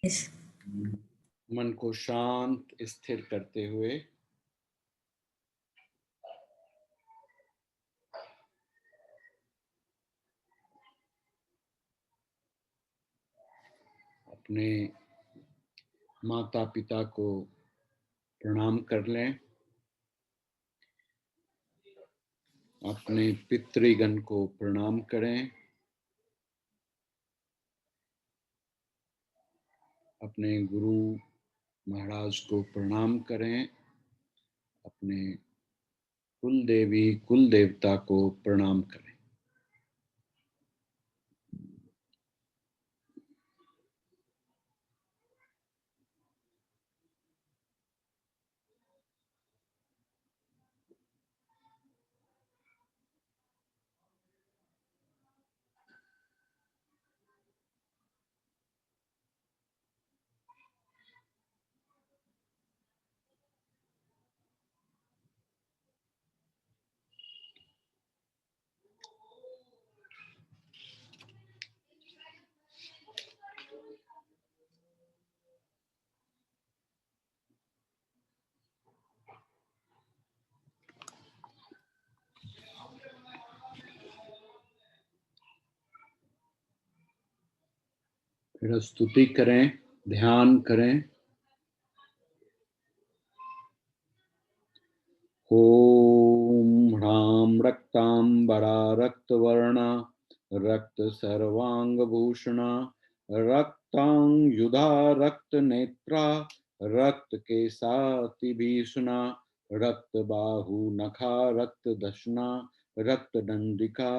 Yes. मन को शांत स्थिर करते हुए अपने माता पिता को प्रणाम कर लें, अपने पितृगण को प्रणाम करें, अपने गुरु महाराज को प्रणाम करें, अपने कुल देवी कुल देवता को प्रणाम करें। फिर स्तुति करें, ध्यान करें। ओम ह्रां रक्तांबरा रक्तवर्णा रक्त सर्वांगभूषणा रक्तांगुधा रक्तनेत्रा रक्तकेशातिभीषणा रक्तबाहु नखा रक्तदशना रक्तदंडिका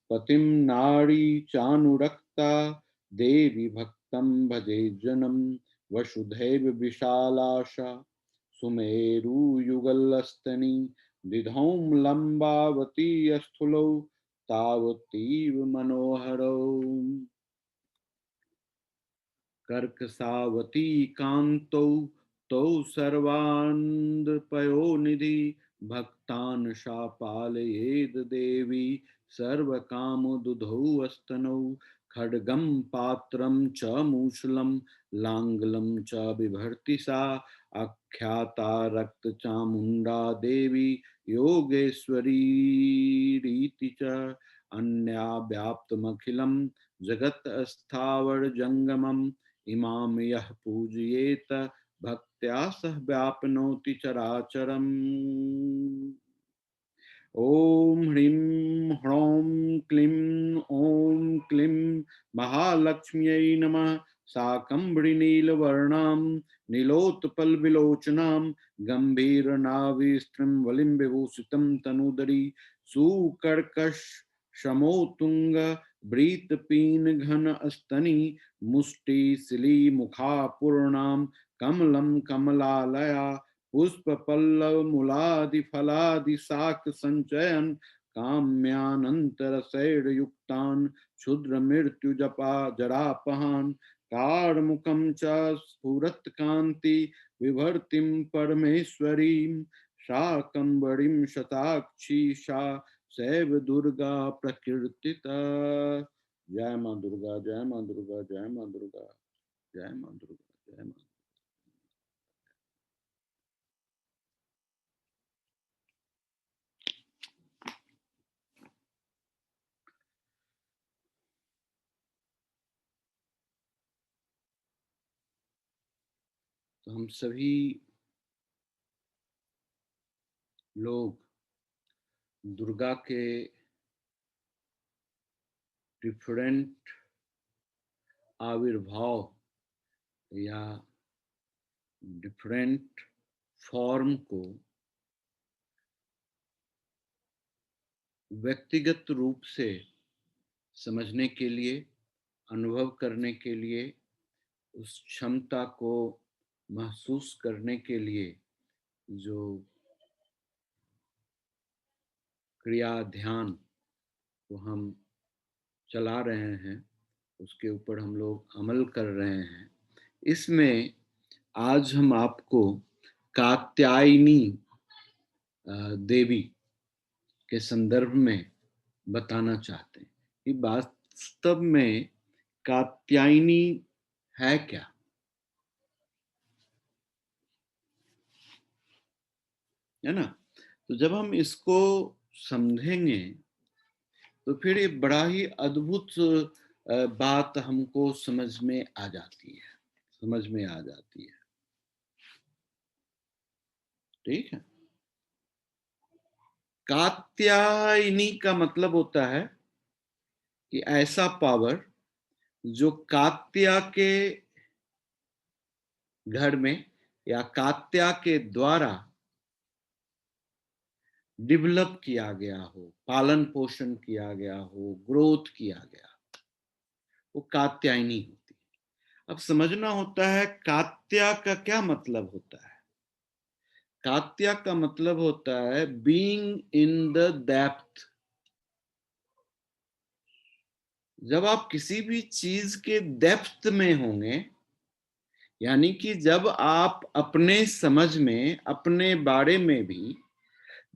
पतिं नाड़ी चानुरक्ता देवी भक्तं भजे जनम वसुधैव विशालाशा सुमेरुयुगलस्तनी दिधौं लंबावती स्थूलौ तावतीव मनोहरौ कर्कसावती कांतौ तौ सर्वानंदपयोनिधि भक्तान् शापालयेद देवी सर्वकामदुधौ स्तनौ खड्गं पात्रं च मूसलं लांगलं च बिभर्ति सा आख्याता रक्तचामुण्डा देवी योगेश्वरीरीति च अन्या व्याप्तमखिलं जगत् स्थावर जंगमम् इमाम यः पूजयेत भक्त्या सह व्यापनोति चराचरम्। ओम ह्रीं ह्रौं क्लीं ओं क्लीं महालक्ष्म्यै नमः। शाकम्भ्रिनीलवर्णां नीलोत्पलविलोचनां गम्भीरनाभिस्त्रीं वलिं विभूषितं तनूदरी सुकर्कशमोत्तुंग व्रीतपीनघनस्तनी मुष्टिशिलीमुखापूर्णां कमलं कमलालया पुष्पपल्लवमूलादिफलादिशाकसञ्चयन् काम्यानन्तरशैर्युक्तान् क्षुद्रमृत्युजपा जरापहान् कार्मुकं च स्फुरत्कान्ति विभर्तिं परमेश्वरीं शाकम्भरीं शताक्षी सा शैव दुर्गा प्रकीर्तिता। जय मां दुर्गा, जय मां दुर्गा, जय मां दुर्गा, जय मां दुर्गा, जय मां। तो हम सभी लोग दुर्गा के डिफरेंट आविर्भाव या डिफरेंट फॉर्म को व्यक्तिगत रूप से समझने के लिए, अनुभव करने के लिए, उस क्षमता को महसूस करने के लिए जो क्रिया ध्यान को हम चला रहे हैं, उसके ऊपर हम लोग अमल कर रहे हैं। इसमें आज हम आपको कात्यायनी देवी के संदर्भ में बताना चाहते हैं कि वास्तव में कात्यायनी है क्या। है ना? तो जब हम इसको समझेंगे तो फिर ये बड़ा ही अद्भुत बात हमको समझ में आ जाती है, समझ में आ जाती है। ठीक है? कात्यायनी का मतलब होता है कि ऐसा पावर जो कात्या के घर में या कात्या के द्वारा डेवलप किया गया हो, पालन पोषण किया गया हो, ग्रोथ किया गया, वो कात्यायनी होती है। अब समझना होता है कात्या का क्या मतलब होता है। कात्या का मतलब होता है बीइंग इन द डेप्थ। जब आप किसी भी चीज के डेप्थ में होंगे, यानी कि जब आप अपने समझ में, अपने बारे में भी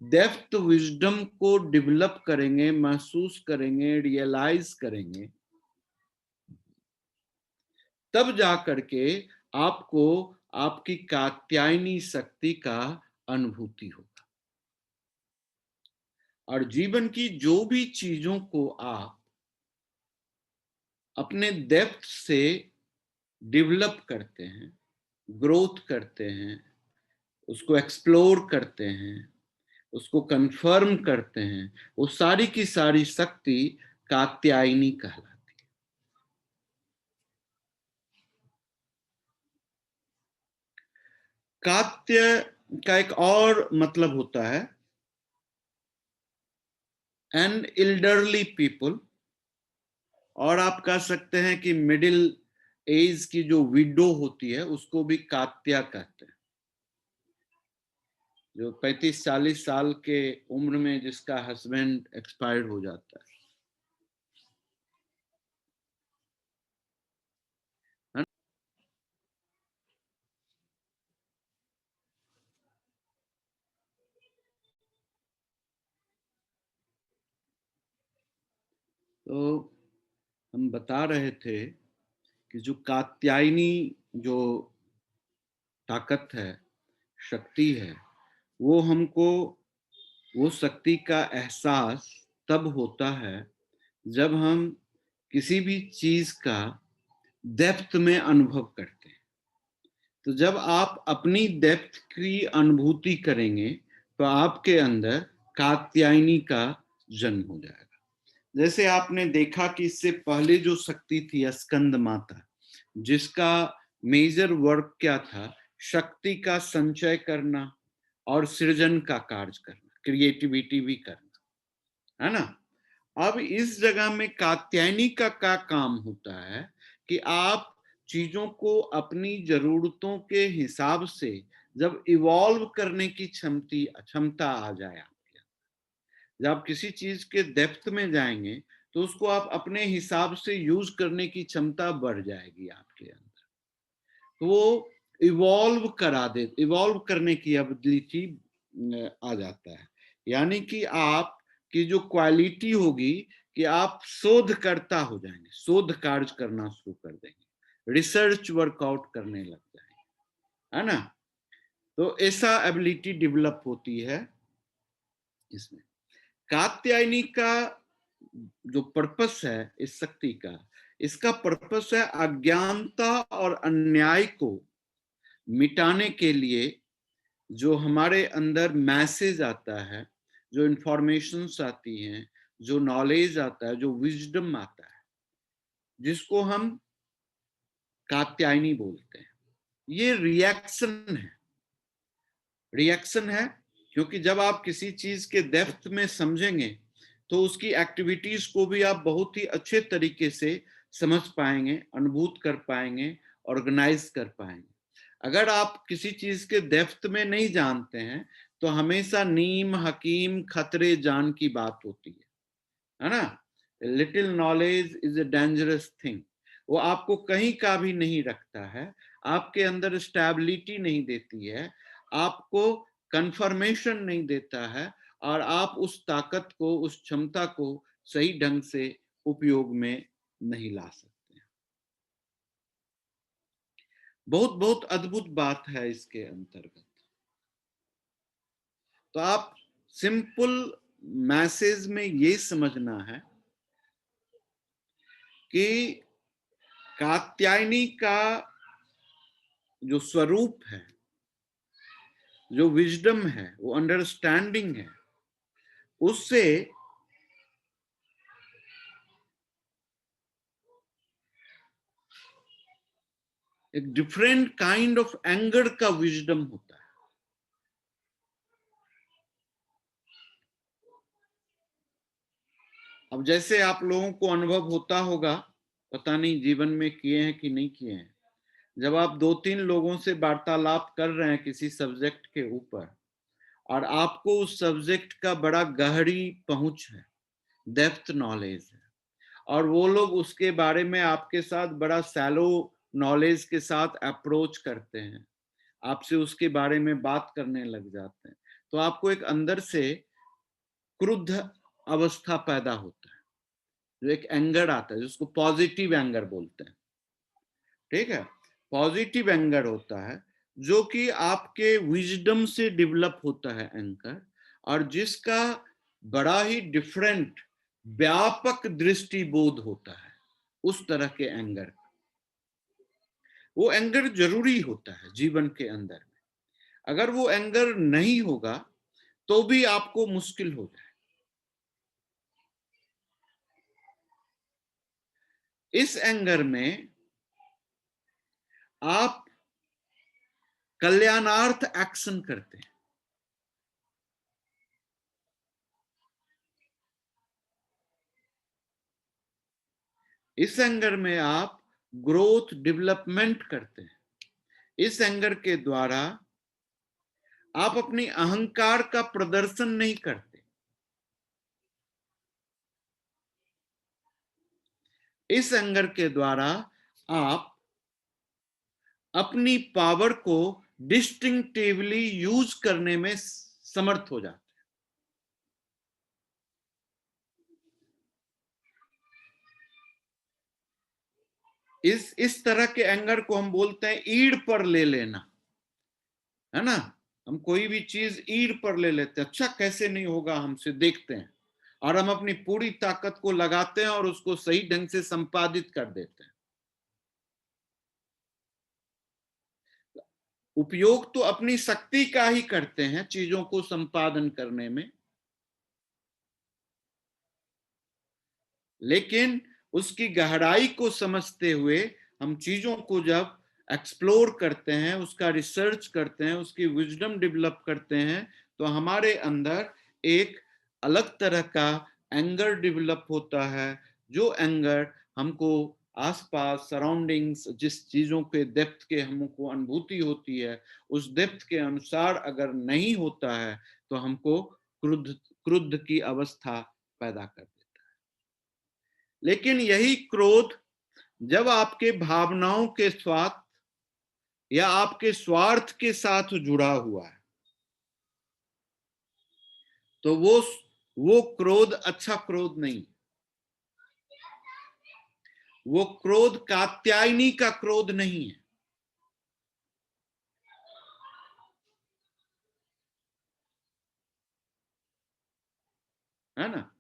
डेप्थ विजडम को डेवलप करेंगे, महसूस करेंगे, रियलाइज करेंगे, तब जा करके आपको आपकी कात्यायनी शक्ति का अनुभूति होगा। और जीवन की जो भी चीजों को आप अपने डेप्थ से डेवलप करते हैं, ग्रोथ करते हैं, उसको एक्सप्लोर करते हैं, उसको कंफर्म करते हैं, वो सारी की सारी शक्ति कात्यायनी कहलाती है। कात्य का एक और मतलब होता है एन एल्डरली पीपल, और आप कह सकते हैं कि मिडिल एज की जो विडो होती है उसको भी कात्या कहते हैं। जो 35-40 साल के उम्र में जिसका हस्बैंड एक्सपायर्ड हो जाता है। तो हम बता रहे थे कि जो कात्यायनी जो ताकत है, शक्ति है, वो हमको वो शक्ति का एहसास तब होता है जब हम किसी भी चीज का डेप्थ में अनुभव करते हैं। तो जब आप अपनी डेप्थ की अनुभूति करेंगे तो आपके अंदर कात्यायनी का जन्म हो जाएगा। जैसे आपने देखा कि इससे पहले जो शक्ति थी स्कंद माता, जिसका मेजर वर्क क्या था, शक्ति का संचय करना और सृजन का कार्य करना, क्रिएटिविटी भी करना, है ना? अब इस जगह में कात्यायनी का क्या काम होता है कि आप चीजों को अपनी जरूरतों के हिसाब से जब इवॉल्व करने की क्षमता आ जाए आपके, जब आप किसी चीज के डेप्थ में जाएंगे तो उसको आप अपने हिसाब से यूज करने की क्षमता बढ़ जाएगी आपके अंदर। तो वो इवॉल्व करने की एबिलिटी आ जाता है। यानी कि आप की जो क्वालिटी होगी कि आप शोधकर्ता हो जाएंगे, शोध कार्य करना शुरू कर देंगे, रिसर्च वर्कआउट करने लग जाएंगे, है ना? तो ऐसा एबिलिटी डेवलप होती है इसमें। कात्यायनी का जो पर्पस है इस शक्ति का, इसका पर्पस है अज्ञानता और अन्याय को मिटाने के लिए। जो हमारे अंदर मैसेज आता है, जो इंफॉर्मेशंस आती हैं, जो नॉलेज आता है, जो विजडम आता है, जिसको हम कात्यायनी बोलते हैं, ये रिएक्शन है। क्योंकि जब आप किसी चीज के डेप्थ में समझेंगे तो उसकी एक्टिविटीज को भी आप बहुत ही अच्छे तरीके से समझ पाएंगे, अनुभूत कर पाएंगे, ऑर्गेनाइज कर पाएंगे। अगर आप किसी चीज के डेप्थ में नहीं जानते हैं तो हमेशा नीम हकीम खतरे जान की बात होती है ना? Little knowledge is a dangerous thing. वो आपको कहीं का भी नहीं रखता है, आपके अंदर स्टेबिलिटी नहीं देती है, आपको कंफर्मेशन नहीं देता है, और आप उस ताकत को, उस क्षमता को सही ढंग से उपयोग में नहीं ला सकते। बहुत बहुत अद्भुत बात है इसके अंतर्गत। तो आप सिंपल मैसेज में ये समझना है कि कात्यायनी का जो स्वरूप है, जो विजडम है, वो अंडरस्टैंडिंग है, उससे एक डिफरेंट काइंड ऑफ एंगर का विजडम होता है। अब जैसे आप लोगों को अनुभव होता होगा, पता नहीं जीवन में किए हैं कि नहीं किए हैं, जब आप 2-3 लोगों से वार्तालाप कर रहे हैं किसी सब्जेक्ट के ऊपर और आपको उस सब्जेक्ट का बड़ा गहरी पहुंच है, डेप्थ नॉलेज है, और वो लोग उसके बारे में आपके साथ बड़ा सैलो नॉलेज के साथ अप्रोच करते हैं, आपसे उसके बारे में बात करने लग जाते हैं, तो आपको एक अंदर से क्रुद्ध अवस्था पैदा होता है, जो एक एंगर आता है, जिसको पॉजिटिव एंगर बोलते हैं। ठीक है, पॉजिटिव एंगर होता है जो कि आपके विजडम से डेवलप होता है एंकर, और जिसका बड़ा ही डिफरेंट व्यापक दृष्टिबोध होता है उस तरह के एंगर। वो एंगर जरूरी होता है जीवन के अंदर में। अगर वो एंगर नहीं होगा तो भी आपको मुश्किल हो जाए। इस एंगर में आप कल्याणार्थ एक्शन करते हैं। इस एंगर में आप ग्रोथ डेवलपमेंट करते हैं। इस एंगर के द्वारा आप अपनी अहंकार का प्रदर्शन नहीं करते। इस एंगर के द्वारा आप अपनी पावर को डिस्टिंक्टिवली यूज करने में समर्थ हो जाते हैं। इस तरह के एंगर को हम बोलते हैं ईड़ पर ले लेना, है ना। हम कोई भी चीज ईड़ पर ले लेते हैं, अच्छा कैसे नहीं होगा हमसे, देखते हैं, और हम अपनी पूरी ताकत को लगाते हैं और उसको सही ढंग से संपादित कर देते हैं। उपयोग तो अपनी शक्ति का ही करते हैं चीजों को संपादन करने में, लेकिन उसकी गहराई को समझते हुए हम चीजों को जब एक्सप्लोर करते हैं, उसका रिसर्च करते हैं, उसकी विजडम डेवलप करते हैं, तो हमारे अंदर एक अलग तरह का एंगर डेवलप होता है, जो एंगर हमको आसपास सराउंडिंग्स जिस चीजों के डेप्थ के हमको अनुभूति होती है, उस डेप्थ के अनुसार अगर नहीं होता है तो हमको क्रुद्ध क्रुद्ध की अवस्था पैदा कर देता है। लेकिन यही क्रोध जब आपके भावनाओं के स्वार्थ या आपके स्वार्थ के साथ जुड़ा हुआ है, तो वो क्रोध अच्छा क्रोध नहीं। वो क्रोध कात्यायनी का क्रोध नहीं है, है ना।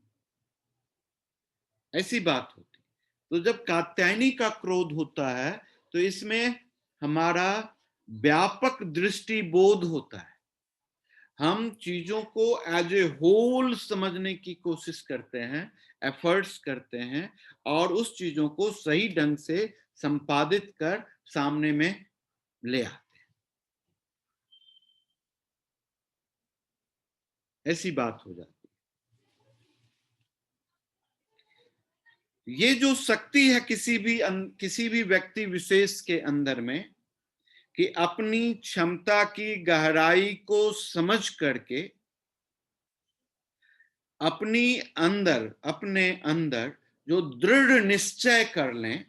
ऐसी बात होती। तो जब कात्यायनी का क्रोध होता है तो इसमें हमारा व्यापक दृष्टिबोध होता है। हम चीजों को एज ए होल समझने की कोशिश करते हैं, एफर्ट्स करते हैं, और उस चीजों को सही ढंग से संपादित कर सामने में ले आते हैं। ऐसी बात हो जाती है। ये जो शक्ति है किसी भी व्यक्ति विशेष के अंदर में, कि अपनी क्षमता की गहराई को समझ करके अपने अंदर जो दृढ़ निश्चय कर लें,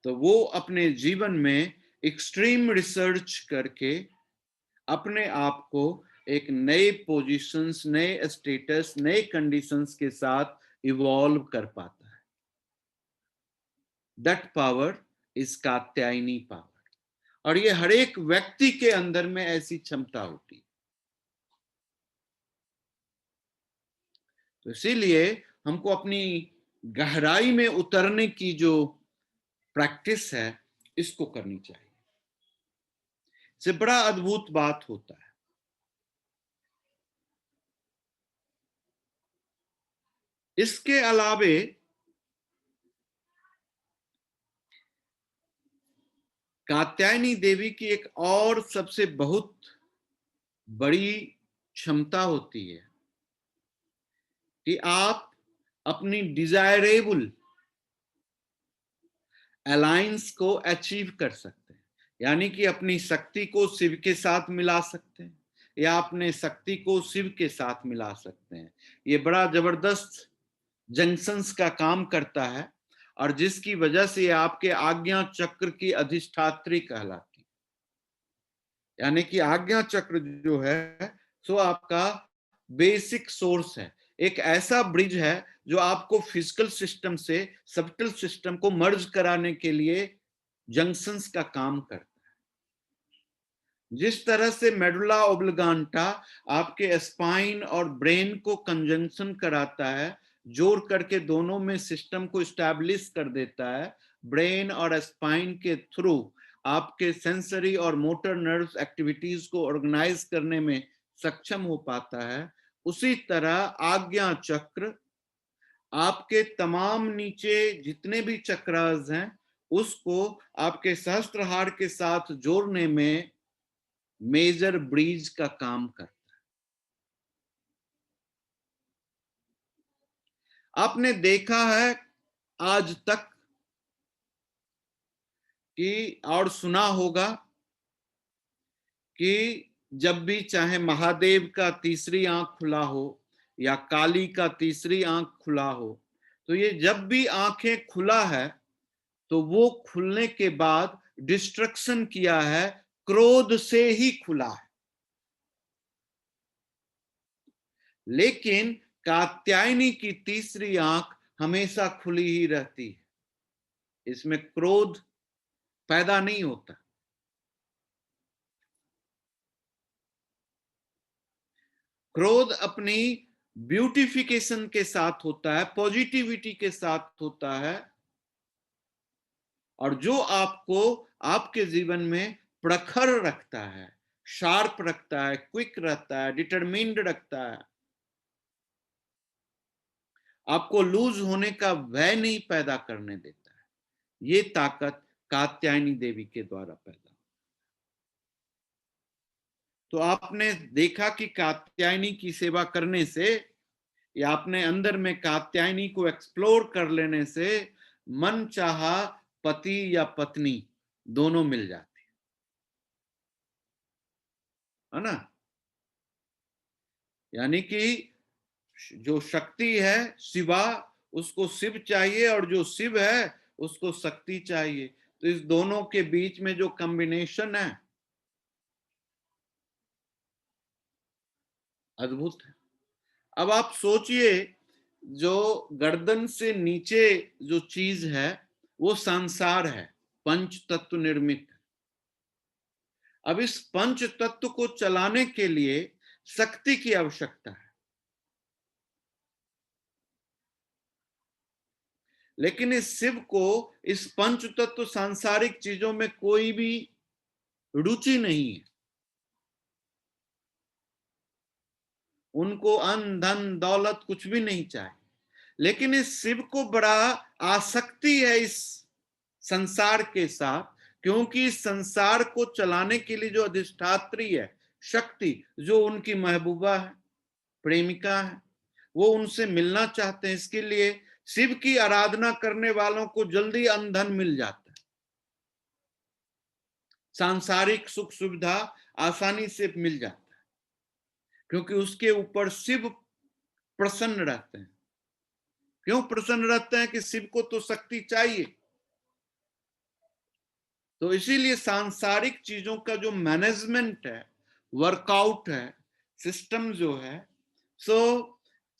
तो वो अपने जीवन में एक्सट्रीम रिसर्च करके अपने आप को एक नए पोजीशंस, नए स्टेटस, नए कंडीशंस के साथ इवॉल्व कर पाता है। That power is Katyayani power. और ये हर एक व्यक्ति के अंदर में ऐसी क्षमता होती है। तो इसीलिए हमको अपनी गहराई में उतरने की जो प्रैक्टिस है, इसको करनी चाहिए। इससे बड़ा अद्भुत बात होता है। इसके अलावे कात्यायनी देवी की एक और सबसे बहुत बड़ी क्षमता होती है कि आप अपनी डिजायरेबल अलायंस को अचीव कर सकते हैं। यानी कि अपनी शक्ति को शिव के साथ मिला सकते हैं या अपने शक्ति को शिव के साथ मिला सकते हैं। ये बड़ा जबरदस्त जंक्शंस का काम करता है और जिसकी वजह से आपके आज्ञा चक्र की अधिष्ठात्री कहलाती है। यानी कि आज्ञा चक्र जो है सो आपका बेसिक सोर्स है, एक ऐसा ब्रिज है जो आपको फिजिकल सिस्टम से सबटल सिस्टम को मर्ज कराने के लिए जंक्शंस का काम करता है। जिस तरह से मेडुला ओब्लिगांटा आपके स्पाइन और ब्रेन को कंजंक्शन कराता है, जोड़ करके दोनों में सिस्टम को स्टैब्लिश कर देता है, ब्रेन और स्पाइन के थ्रू आपके सेंसरी और मोटर नर्व्स एक्टिविटीज को ऑर्गेनाइज करने में सक्षम हो पाता है। उसी तरह आज्ञा चक्र आपके तमाम नीचे जितने भी चक्रास हैं उसको आपके सहस्त्रहार के साथ जोड़ने में मेजर ब्रिज का काम करता है। आपने देखा है आज तक कि और सुना होगा कि जब भी चाहे महादेव का तीसरी आंख खुला हो या काली का तीसरी आंख खुला हो, तो ये जब भी आंखें खुला है तो वो खुलने के बाद डिस्ट्रक्शन किया है, क्रोध से ही खुला है। लेकिन कात्यायनी की तीसरी आंख हमेशा खुली ही रहती है, इसमें क्रोध पैदा नहीं होता। क्रोध अपनी ब्यूटिफिकेशन के साथ होता है, पॉजिटिविटी के साथ होता है, और जो आपको आपके जीवन में प्रखर रखता है, शार्प रखता है, क्विक रहता है, डिटरमिन्ड रखता है, आपको लूज होने का भय नहीं पैदा करने देता है। ये ताकत कात्यायनी देवी के द्वारा पैदा। तो आपने देखा कि कात्यायनी की सेवा करने से या अपने अंदर में कात्यायनी को एक्सप्लोर कर लेने से मन चाहा पति या पत्नी दोनों मिल जाती है ना। यानी कि जो शक्ति है शिवा, उसको शिव चाहिए, और जो शिव है उसको शक्ति चाहिए। तो इस दोनों के बीच में जो कॉम्बिनेशन है अद्भुत है। अब आप सोचिए, जो गर्दन से नीचे जो चीज है वो संसार है, पंच तत्व निर्मित। अब इस पंच तत्व को चलाने के लिए शक्ति की आवश्यकता है, लेकिन इस शिव को इस पंच तत्व सांसारिक चीजों में कोई भी रुचि नहीं है। उनको अन्न धन दौलत कुछ भी नहीं चाहिए, लेकिन इस शिव को बड़ा आसक्ति है इस संसार के साथ, क्योंकि इस संसार को चलाने के लिए जो अधिष्ठात्री है शक्ति, जो उनकी महबूबा है, प्रेमिका है, वो उनसे मिलना चाहते हैं। इसके लिए शिव की आराधना करने वालों को जल्दी अंधन मिल जाता है, सांसारिक सुख सुविधा आसानी से मिल जाता है, क्योंकि उसके ऊपर शिव प्रसन्न रहते हैं। क्यों प्रसन्न रहते हैं? कि शिव को तो शक्ति चाहिए। तो इसीलिए सांसारिक चीजों का जो मैनेजमेंट है, वर्कआउट है, सिस्टम जो है सो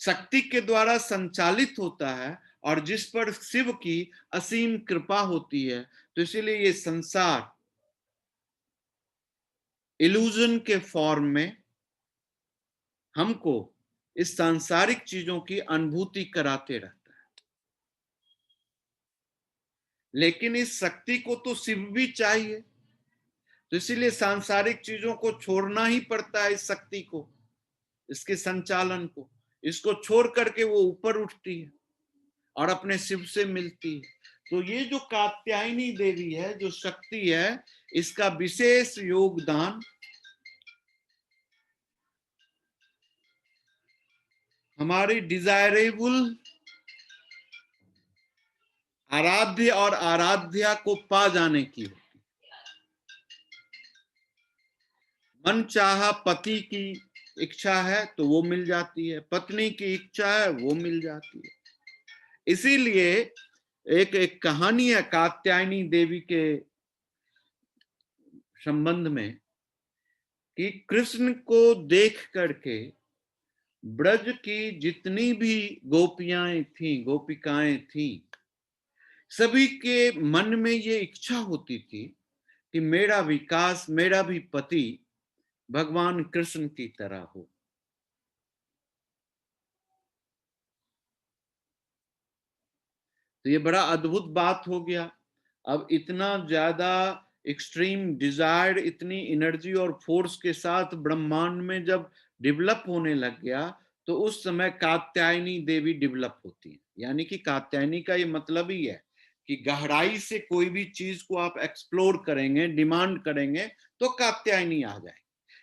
शक्ति के द्वारा संचालित होता है, और जिस पर शिव की असीम कृपा होती है। तो इसीलिए ये संसार इल्यूजन के फॉर्म में हमको इस सांसारिक चीजों की अनुभूति कराते रहता है। लेकिन इस शक्ति को तो शिव भी चाहिए, तो इसीलिए सांसारिक चीजों को छोड़ना ही पड़ता है, इस शक्ति को, इसके संचालन को। इसको छोड़ करके वो ऊपर उठती है और अपने शिव से मिलती है। तो ये जो कात्यायनी देवी है, जो शक्ति है, इसका विशेष योगदान हमारी डिजायरेबल आराध्य और आराध्या को पा जाने की होती। मन चाहा पति की इच्छा है तो वो मिल जाती है, पत्नी की इच्छा है वो मिल जाती है। इसीलिए एक कहानी है कात्यायनी देवी के संबंध में कि कृष्ण को देख करके ब्रज की जितनी भी गोपियां थी, गोपिकाएं थी, सभी के मन में ये इच्छा होती थी कि मेरा विकास, मेरा भी पति भगवान कृष्ण की तरह हो। तो ये बड़ा अद्भुत बात हो गया। अब इतना ज्यादा एक्सट्रीम डिजायर, इतनी एनर्जी और फोर्स के साथ ब्रह्मांड में जब डेवलप होने लग गया, तो उस समय कात्यायनी देवी डेवलप होती है। यानी कि कात्यायनी का ये मतलब ही है कि गहराई से कोई भी चीज को आप एक्सप्लोर करेंगे, डिमांड करेंगे, तो कात्यायनी आ जाए।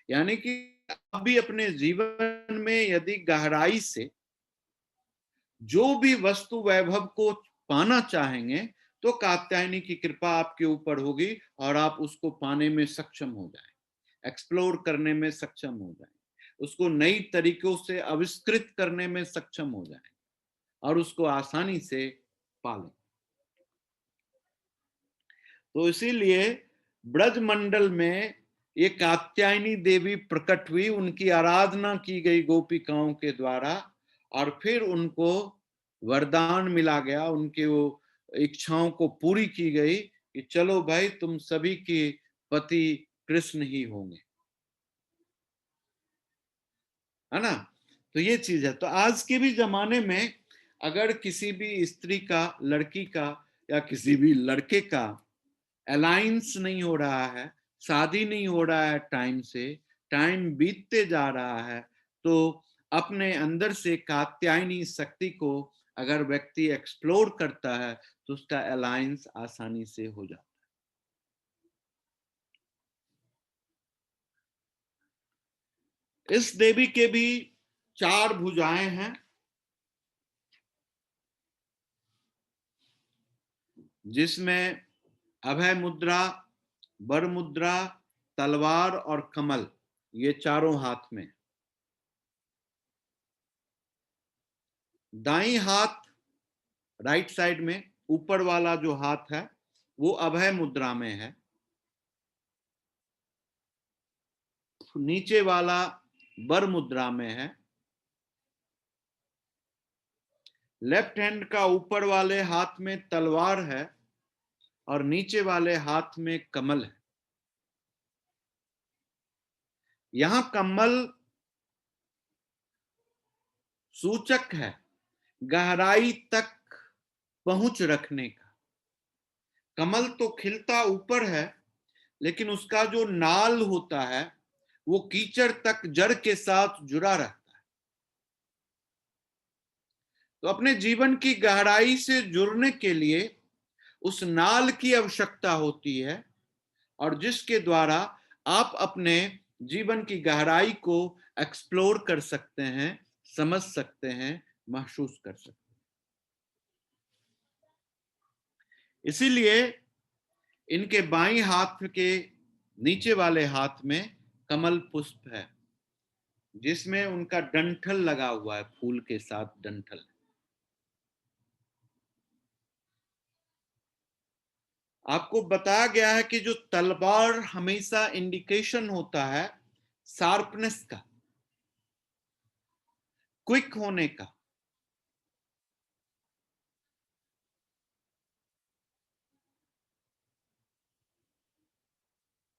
यानी कि आप भी अपने जीवन में यदि गहराई से जो भी वस्तु वैभव को पाना चाहेंगे, तो कात्यायनी की कृपा आपके ऊपर होगी और आप उसको पाने में सक्षम हो जाए, एक्सप्लोर करने में सक्षम हो जाए, उसको नई तरीकों से आविष्कृत करने में सक्षम हो जाए और उसको आसानी से पालें। तो इसीलिए ब्रज मंडल में ये कात्यायनी देवी प्रकट हुई, उनकी आराधना की गई गोपिकाओं के द्वारा, और फिर उनको वरदान मिला गया, उनके वो इच्छाओं को पूरी की गई कि चलो भाई, तुम सभी के पति कृष्ण ही होंगे, है ना। तो ये चीज है। तो आज के भी जमाने में अगर किसी भी स्त्री का, लड़की का, या किसी भी लड़के का अलायंस नहीं हो रहा है, शादी नहीं हो रहा है टाइम से, टाइम बीतते जा रहा है, तो अपने अंदर से कात्यायनी शक्ति को अगर व्यक्ति एक्सप्लोर करता है, तो उसका अलायंस आसानी से हो जाता है। इस देवी के भी 4 भुजाएं हैं, जिसमें अभय मुद्रा, वर मुद्रा, तलवार और कमल, ये चारों हाथ में। दाई हाथ, राइट साइड में ऊपर वाला जो हाथ है, वो अभय मुद्रा में है। नीचे वाला वर मुद्रा में है। लेफ्ट हैंड का ऊपर वाले हाथ में तलवार है और नीचे वाले हाथ में कमल है। यहां कमल सूचक है गहराई तक पहुंच रखने का। कमल तो खिलता ऊपर है, लेकिन उसका जो नाल होता है वो कीचड़ तक जड़ के साथ जुड़ा रहता है। तो अपने जीवन की गहराई से जुड़ने के लिए उस नाल की आवश्यकता होती है, और जिसके द्वारा आप अपने जीवन की गहराई को एक्सप्लोर कर सकते हैं, समझ सकते हैं, महसूस कर सकते हैं। इसीलिए इनके बाईं हाथ के नीचे वाले हाथ में कमल पुष्प है, जिसमें उनका डंठल लगा हुआ है, फूल के साथ डंठल। आपको बताया गया है कि जो तलवार हमेशा इंडिकेशन होता है शार्पनेस का, क्विक होने का।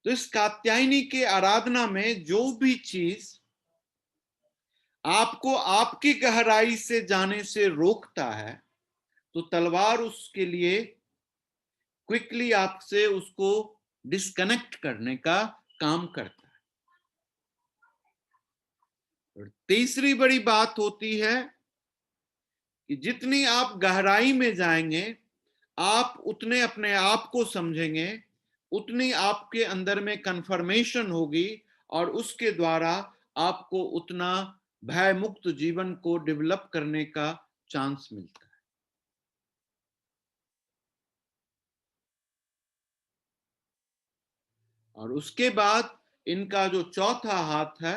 तो इस कात्यायनी के आराधना में जो भी चीज आपको आपकी गहराई से जाने से रोकता है, तो तलवार उसके लिए क्विकली आपसे उसको डिस्कनेक्ट करने का काम करता है। और तीसरी बड़ी बात होती है कि जितनी आप गहराई में जाएंगे, आप उतने अपने आप को समझेंगे, उतनी आपके अंदर में कन्फर्मेशन होगी, और उसके द्वारा आपको उतना भय मुक्त जीवन को डेवलप करने का चांस मिलता है। और उसके बाद इनका जो चौथा हाथ है,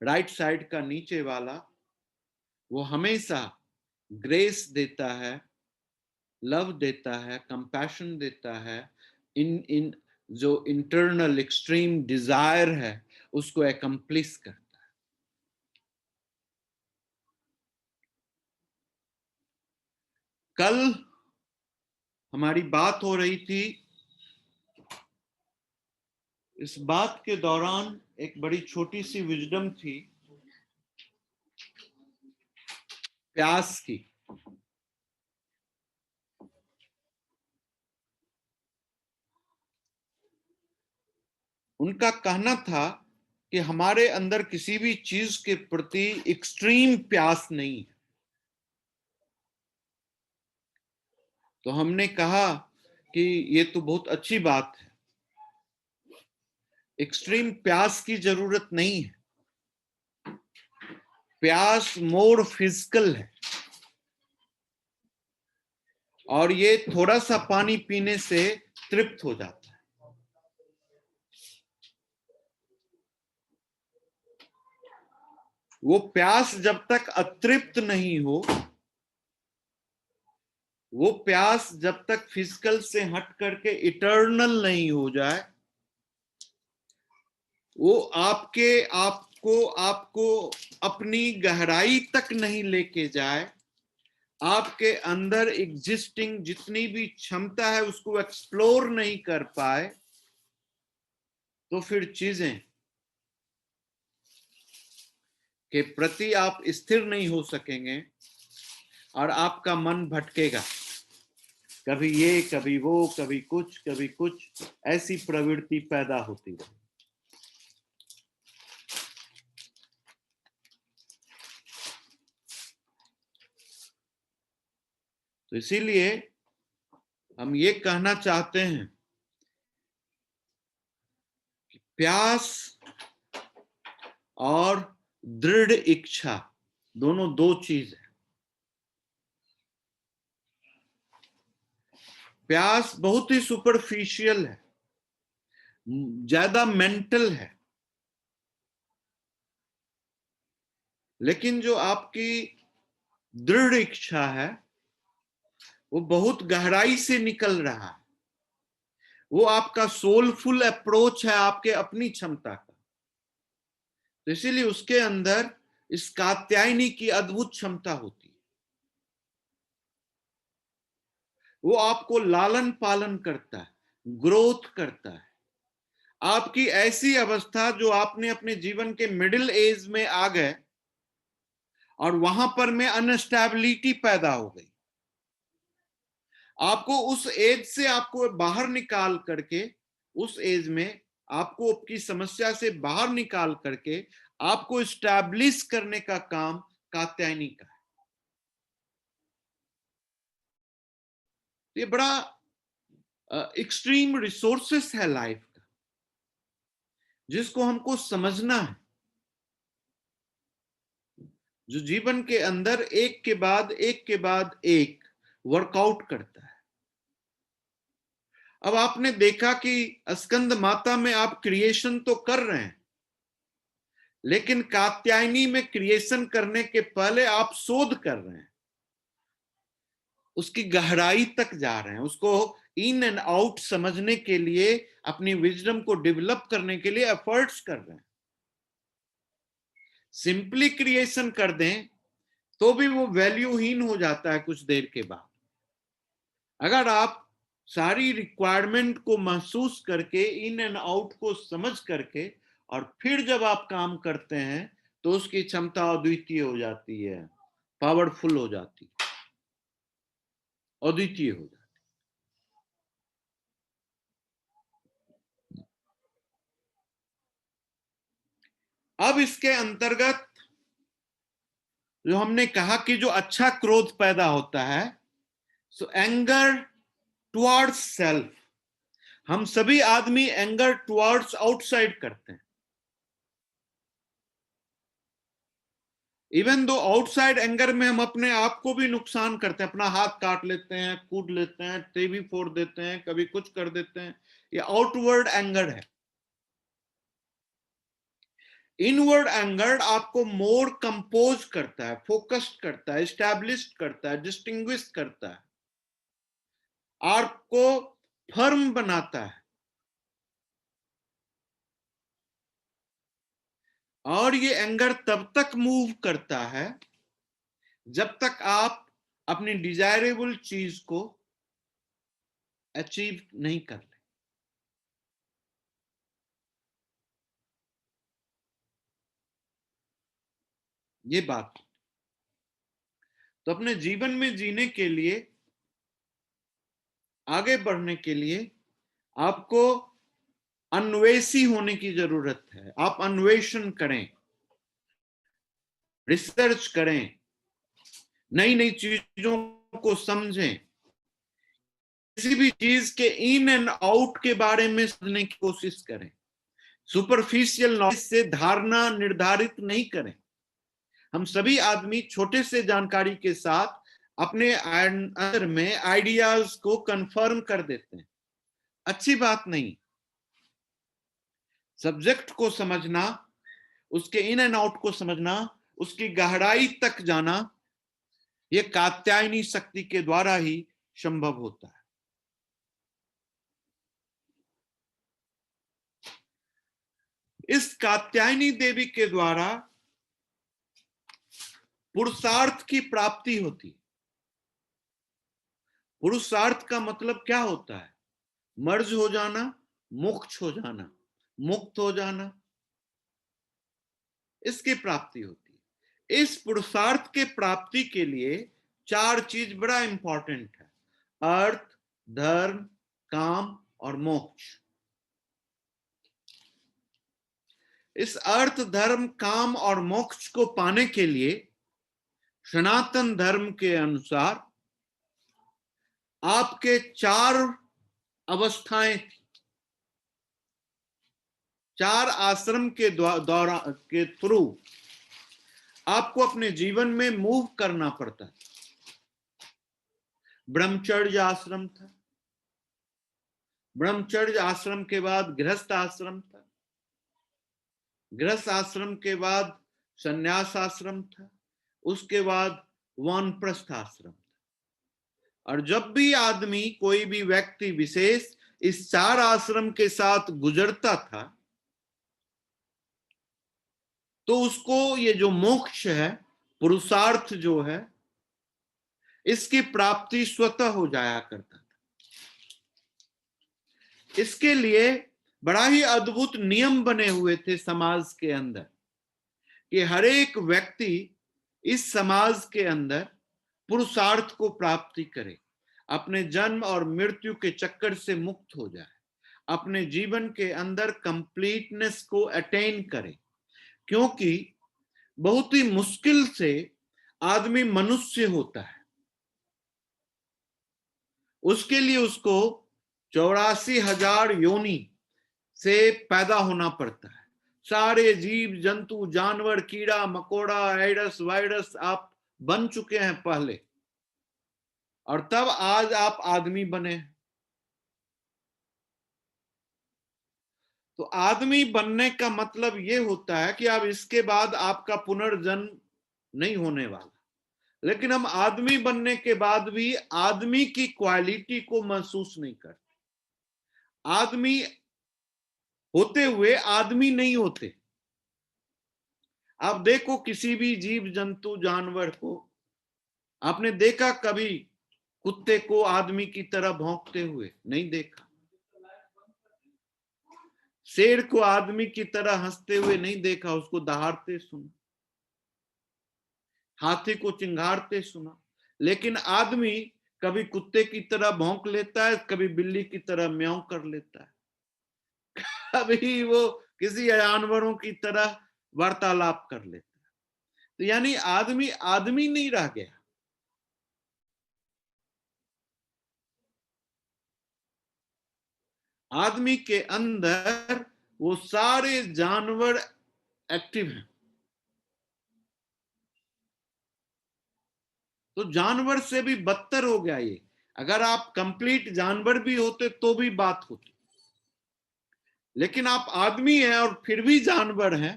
राइट साइड का नीचे वाला, वो हमेशा ग्रेस देता है, लव देता है, कंपैशन देता है, इन इन जो इंटरनल एक्सट्रीम डिजायर है उसको एकम्प्लिश करता है। कल हमारी बात हो रही थी, इस बात के दौरान एक बड़ी छोटी सी विजडम थी प्यास की। उनका कहना था कि हमारे अंदर किसी भी चीज के प्रति एक्सट्रीम प्यास नहीं है। तो हमने कहा कि ये तो बहुत अच्छी बात है, एक्सट्रीम प्यास की जरूरत नहीं है, प्यास मोर फिजिकल है, और ये थोड़ा सा पानी पीने से तृप्त हो जाता है। वो प्यास जब तक अतृप्त नहीं हो, वो प्यास जब तक फिजिकल से हट करके इटर्नल नहीं हो जाए, वो आपको आपको अपनी गहराई तक नहीं लेके जाए, आपके अंदर एग्जिस्टिंग जितनी भी क्षमता है उसको एक्सप्लोर नहीं कर पाए, तो फिर चीजें के प्रति आप स्थिर नहीं हो सकेंगे, और आपका मन भटकेगा, कभी ये कभी वो, कभी कुछ, ऐसी प्रवृत्ति पैदा होती है। तो इसीलिए हम ये कहना चाहते हैं कि प्यास और दृढ़ इच्छा दोनों दो चीज है। प्यास बहुत ही सुपरफिशियल है, ज्यादा मेंटल है, लेकिन जो आपकी दृढ़ इच्छा है वो बहुत गहराई से निकल रहा है, वो आपका सोलफुल अप्रोच है आपके अपनी क्षमता का। तो इसीलिए उसके अंदर इस कात्यायनी की अद्भुत क्षमता होती है। वो आपको लालन पालन करता है, ग्रोथ करता है, आपकी ऐसी अवस्था जो आपने अपने जीवन के मिडिल एज में आ गए और वहां पर में अनस्टेबिलिटी पैदा हो गई, आपको उस एज से आपको बाहर निकाल करके, उस एज में आपको आपकी समस्या से बाहर निकाल करके आपको स्टैब्लिश करने का काम कात्यायनी का है। ये बड़ा एक्सट्रीम रिसोर्सेस है लाइफ का, जिसको हमको समझना है, जो जीवन के अंदर एक के बाद एक वर्कआउट करता है। अब आपने देखा कि स्कंद माता में आप क्रिएशन तो कर रहे हैं, लेकिन कात्यायनी में क्रिएशन करने के पहले आप शोध कर रहे हैं, उसकी गहराई तक जा रहे हैं, उसको इन एंड आउट समझने के लिए, अपनी विजडम को डेवलप करने के लिए एफर्ट्स कर रहे हैं। सिंपली क्रिएशन कर दें तो भी वो वैल्यूहीन हो जाता है कुछ देर के बाद। अगर आप सारी रिक्वायरमेंट को महसूस करके, इन एंड आउट को समझ करके, और फिर जब आप काम करते हैं तो उसकी क्षमता अद्वितीय हो जाती है, पावरफुल हो जाती है, अद्वितीय हो जाती है। अब इसके अंतर्गत जो हमने कहा कि जो अच्छा क्रोध पैदा होता है, सो एंगर टुवर्ड्स सेल्फ। हम सभी आदमी एंगर टुवर्ड्स आउटसाइड करते हैं। इवन दो आउटसाइड एंगर में हम अपने आप को भी नुकसान करते हैं, अपना हाथ काट लेते हैं, कूद लेते हैं, टीवी फोड़ देते हैं, कभी कुछ कर देते हैं। ये आउटवर्ड एंगर है। इनवर्ड एंगर आपको मोर कंपोज करता है, फोकस्ड करता है, एस्टैब्लिश्ड करता है, डिस्टिंग्विश करता है, आपको फर्म बनाता है। और ये एंगर तब तक मूव करता है जब तक आप अपनी डिजायरेबल चीज को अचीव नहीं कर ले। ये बात तो अपने जीवन में जीने के लिए, आगे बढ़ने के लिए आपको अन्वेषी होने की जरूरत है। आप अन्वेषण करें, रिसर्च करें, नई नई चीजों को समझें, किसी भी चीज के इन एंड आउट के बारे में समझने की कोशिश करें। सुपरफिशियल नॉलेज से धारणा निर्धारित नहीं करें। हम सभी आदमी छोटे से जानकारी के साथ अपने अंदर में आइडियाज को कंफर्म कर देते हैं। अच्छी बात नहीं। सब्जेक्ट को समझना, उसके इन एंड आउट को समझना, उसकी गहराई तक जाना, यह कात्यायनी शक्ति के द्वारा ही संभव होता है। इस कात्यायनी देवी के द्वारा पुरुषार्थ की प्राप्ति होती है। पुरुषार्थ का मतलब क्या होता है? मर्ज हो जाना, मोक्ष हो जाना, मुक्त हो जाना, इसकी प्राप्ति होती है। इस पुरुषार्थ के प्राप्ति के लिए 4 चीज बड़ा इंपॉर्टेंट है: अर्थ, धर्म, काम और मोक्ष। इस अर्थ, धर्म, काम और मोक्ष को पाने के लिए सनातन धर्म के अनुसार आपके 4 अवस्थाएं थी। 4 आश्रम के द्वारा के थ्रू आपको अपने जीवन में मूव करना पड़ता है। ब्रह्मचर्य आश्रम था, ब्रह्मचर्य आश्रम के बाद गृहस्थ आश्रम था, गृहस्थ आश्रम के बाद संन्यास आश्रम था, उसके बाद वानप्रस्थ आश्रम था। और जब भी आदमी, कोई भी व्यक्ति विशेष इस 4 आश्रम के साथ गुजरता था तो उसको ये जो मोक्ष है, पुरुषार्थ जो है, इसकी प्राप्ति स्वतः हो जाया करता था। इसके लिए बड़ा ही अद्भुत नियम बने हुए थे समाज के अंदर कि हर एक व्यक्ति इस समाज के अंदर पुरुषार्थ को प्राप्ति करे, अपने जन्म और मृत्यु के चक्कर से मुक्त हो जाए, अपने जीवन के अंदर कंप्लीटनेस को अटेन करे। क्योंकि बहुत ही मुश्किल से आदमी मनुष्य होता है। उसके लिए उसको 84,000 योनि से पैदा होना पड़ता है। सारे जीव जंतु, जानवर, कीड़ा मकोड़ा, एडस वायरस आप बन चुके हैं पहले, और तब आज आप आदमी बने। तो आदमी बनने का मतलब ये होता है कि अब इसके बाद आपका पुनर्जन्म नहीं होने वाला। लेकिन हम आदमी बनने के बाद भी आदमी की क्वालिटी को महसूस नहीं करते। आदमी होते हुए आदमी नहीं होते। आप देखो किसी भी जीव जंतु जानवर को, आपने देखा कभी कुत्ते को आदमी की तरह भौंकते हुए नहीं देखा, शेर को आदमी की तरह हंसते हुए नहीं देखा, उसको दहाड़ते सुना, हाथी को चिंघाड़ते सुना। लेकिन आदमी कभी कुत्ते की तरह भौंक लेता है, कभी बिल्ली की तरह म्याऊं कर लेता है, कभी वो किसी जानवरों की तरह वार्तालाप कर लेता है। तो यानी आदमी आदमी नहीं रह गया। आदमी के अंदर वो सारे जानवर एक्टिव हैं। तो जानवर से भी बदतर हो गया ये। अगर आप कंप्लीट जानवर भी होते तो भी बात होती, लेकिन आप आदमी हैं और फिर भी जानवर हैं,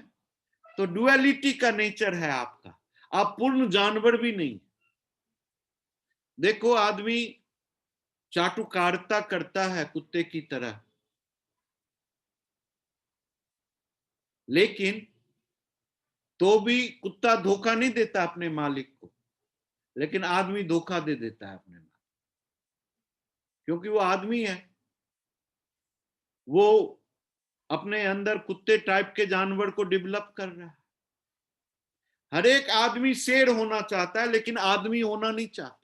तो डुअलिटी का नेचर है आपका। आप पूर्ण जानवर भी नहीं। देखो, आदमी चाटुकारिता करता है कुत्ते की तरह, लेकिन तो भी कुत्ता धोखा नहीं देता अपने मालिक को, लेकिन आदमी धोखा दे देता है अपने मालिक, क्योंकि वो आदमी है। वो अपने अंदर कुत्ते टाइप के जानवर को डेवलप कर रहा है। हर एक आदमी शेर होना चाहता है, लेकिन आदमी होना नहीं चाहता।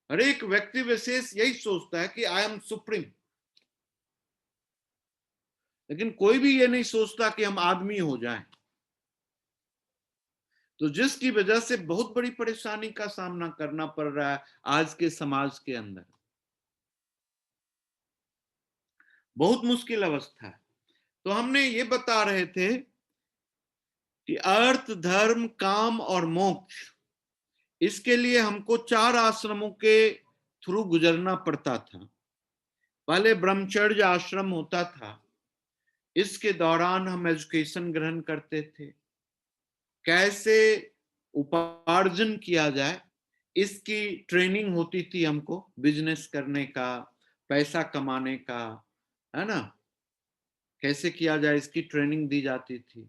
हर एक व्यक्ति विशेष यही सोचता है कि आई एम सुप्रीम, लेकिन कोई भी ये नहीं सोचता कि हम आदमी हो जाएं। तो जिसकी वजह से बहुत बड़ी परेशानी का सामना करना पड़ रहा है आज के समाज के अंदर। बहुत मुश्किल अवस्था है। तो हमने ये बता रहे थे कि अर्थ, धर्म, काम और मोक्ष, इसके लिए हमको 4 आश्रमों के थ्रू गुजरना पड़ता था। पहले ब्रह्मचर्य आश्रम होता था, इसके दौरान हम एजुकेशन ग्रहण करते थे, कैसे उपार्जन किया जाए इसकी ट्रेनिंग होती थी हमको, बिजनेस करने का, पैसा कमाने का, है ना, कैसे किया जाए इसकी ट्रेनिंग दी जाती थी।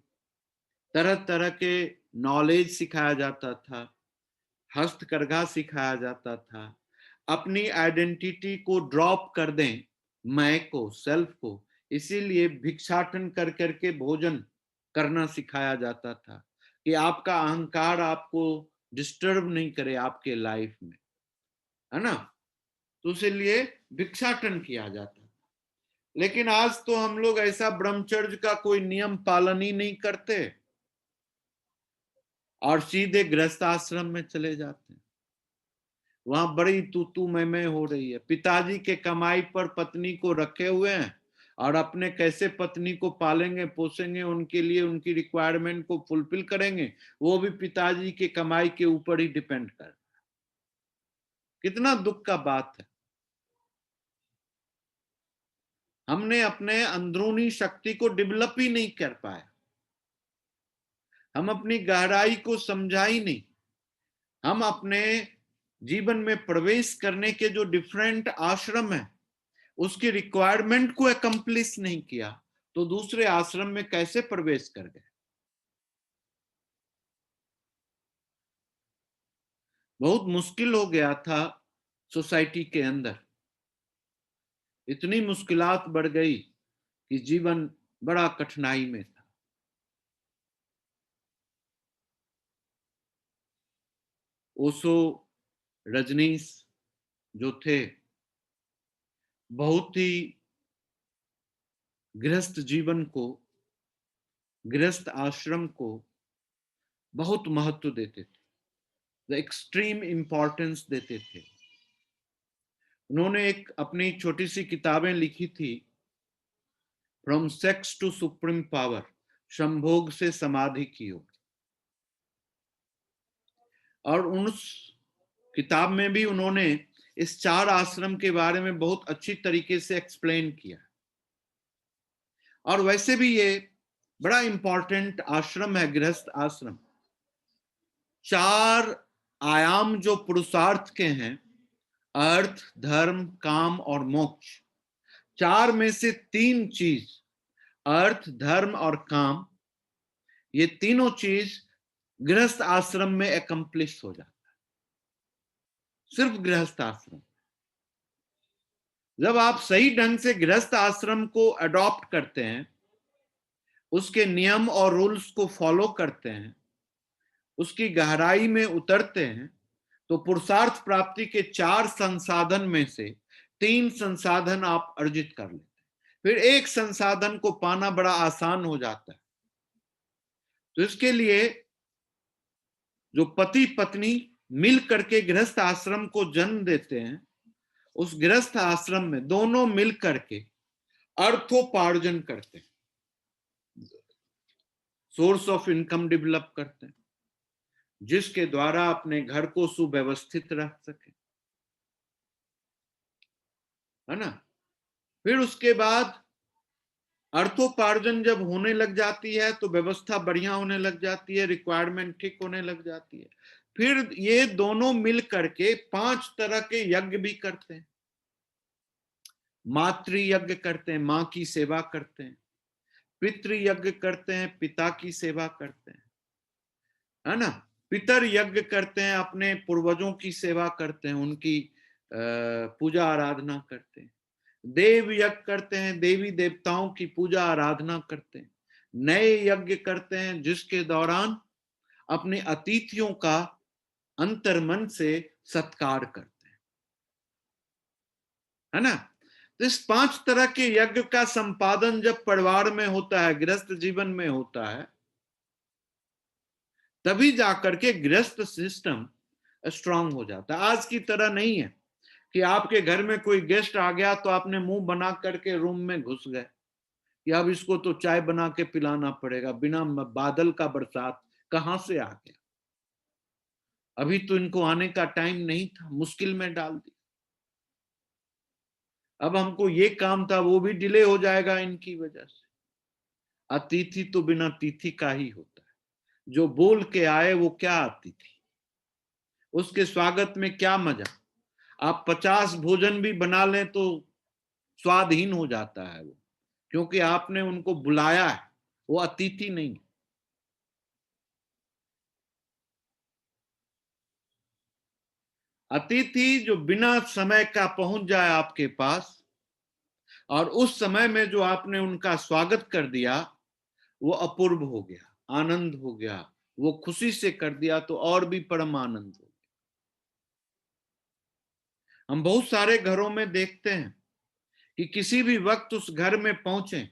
तरह तरह के नॉलेज सिखाया जाता था, हस्तकरघा सिखाया जाता था। अपनी आइडेंटिटी को ड्रॉप कर दें, मैं को, सेल्फ को, इसीलिए भिक्षाटन कर करके भोजन करना सिखाया जाता था कि आपका अहंकार आपको डिस्टर्ब नहीं करे आपके लाइफ में, है ना। तो इसलिए भिक्षाटन किया जाता था। लेकिन आज तो हम लोग ऐसा ब्रह्मचर्य का कोई नियम पालन ही नहीं करते और सीधे गृहस्थ आश्रम में चले जाते हैं। वहां बड़ी तू मैं हो रही है। पिताजी के कमाई पर पत्नी को रखे हुए हैं और अपने कैसे पत्नी को पालेंगे पोसेंगे, उनके लिए उनकी रिक्वायरमेंट को फुलफिल करेंगे, वो भी पिताजी के कमाई के ऊपर ही डिपेंड कर। कितना दुख का बात है। हमने अपने अंदरूनी शक्ति को डेवलप ही नहीं कर पाया, हम अपनी गहराई को समझा ही नहीं। हम अपने जीवन में प्रवेश करने के जो डिफरेंट आश्रम है उसकी रिक्वायरमेंट को अकम्प्लिश नहीं किया, तो दूसरे आश्रम में कैसे प्रवेश कर गए। बहुत मुश्किल हो गया था सोसाइटी के अंदर। इतनी मुश्किलात बढ़ गई कि जीवन बड़ा कठिनाई में था। ओशो, रजनीश जो थे, बहुत ही गृहस्थ जीवन को, गृहस्थ आश्रम को बहुत महत्व देते थे, एक्सट्रीम इंपॉर्टेंस देते थे। उन्होंने एक अपनी छोटी सी किताबें लिखी थी, from sex to supreme power, संभोग से समाधि की ओर। और उस किताब में भी उन्होंने इस 4 आश्रम के बारे में बहुत अच्छी तरीके से एक्सप्लेन किया। और वैसे भी ये बड़ा इंपॉर्टेंट आश्रम है, गृहस्थ आश्रम। 4 आयाम जो पुरुषार्थ के हैं, अर्थ, धर्म, काम और मोक्ष, 4 में से 3 चीज, अर्थ, धर्म और काम, ये तीनों चीज गृहस्थ आश्रम में एकम्प्लिश हो जाता है, सिर्फ गृहस्थ आश्रम। जब आप सही ढंग से गृहस्थ आश्रम को अडॉप्ट करते हैं, उसके नियम और रूल्स को फॉलो करते हैं, उसकी गहराई में उतरते हैं, तो पुरुषार्थ प्राप्ति के 4 संसाधन में से 3 संसाधन आप अर्जित कर लेते हैं। फिर एक संसाधन को पाना बड़ा आसान हो जाता है। तो इसके लिए जो पति पत्नी मिल करके गृहस्थ आश्रम को जन्म देते हैं, उस गृहस्थ आश्रम में दोनों मिल करके अर्थोपार्जन करते हैं, सोर्स ऑफ इनकम डेवलप करते हैं, जिसके द्वारा अपने घर को सुव्यवस्थित रख सके, है ना। फिर उसके बाद अर्थोपार्जन जब होने लग जाती है तो व्यवस्था बढ़िया होने लग जाती है, रिक्वायरमेंट ठीक होने लग जाती है। फिर ये दोनों मिल करके 5 तरह के यज्ञ भी करते हैं। मातृ यज्ञ करते हैं, मां की सेवा करते हैं। पितृ यज्ञ करते हैं, पिता की सेवा करते हैं, है ना। पितर यज्ञ करते हैं, अपने पूर्वजों की सेवा करते हैं, उनकी पूजा आराधना करते हैं। देव यज्ञ करते हैं, देवी देवताओं की पूजा आराधना करते हैं। नए यज्ञ करते हैं, जिसके दौरान अपने अतिथियों का अंतर्मन से सत्कार करते हैं, है ना। तो इस 5 तरह के यज्ञ का संपादन जब परिवार में होता है, गृहस्थ जीवन में होता है, तभी जाकर के गृहस्थ सिस्टम स्ट्रांग हो जाता है। आज की तरह नहीं है कि आपके घर में कोई गेस्ट आ गया तो आपने मुंह बना करके रूम में घुस गए कि अब इसको तो चाय बना के पिलाना पड़ेगा, बिना बादल का बरसात कहां से आ गया, अभी तो इनको आने का टाइम नहीं था, मुश्किल में डाल दिया, अब हमको ये काम था वो भी डिले हो जाएगा इनकी वजह से। अतिथि तो बिना तिथि का ही होता है, जो बोल के आए वो क्या अतिथि, उसके स्वागत में क्या मजा। आप 50 भोजन भी बना लें तो स्वादहीन हो जाता है वो, क्योंकि आपने उनको बुलाया है, वो अतिथि नहीं। अतिथि जो बिना समय का पहुंच जाए आपके पास और उस समय में जो आपने उनका स्वागत कर दिया, वो अपूर्व हो गया, आनंद हो गया, वो खुशी से कर दिया तो और भी परम आनंद हो। हम बहुत सारे घरों में देखते हैं कि किसी भी वक्त उस घर में पहुंचे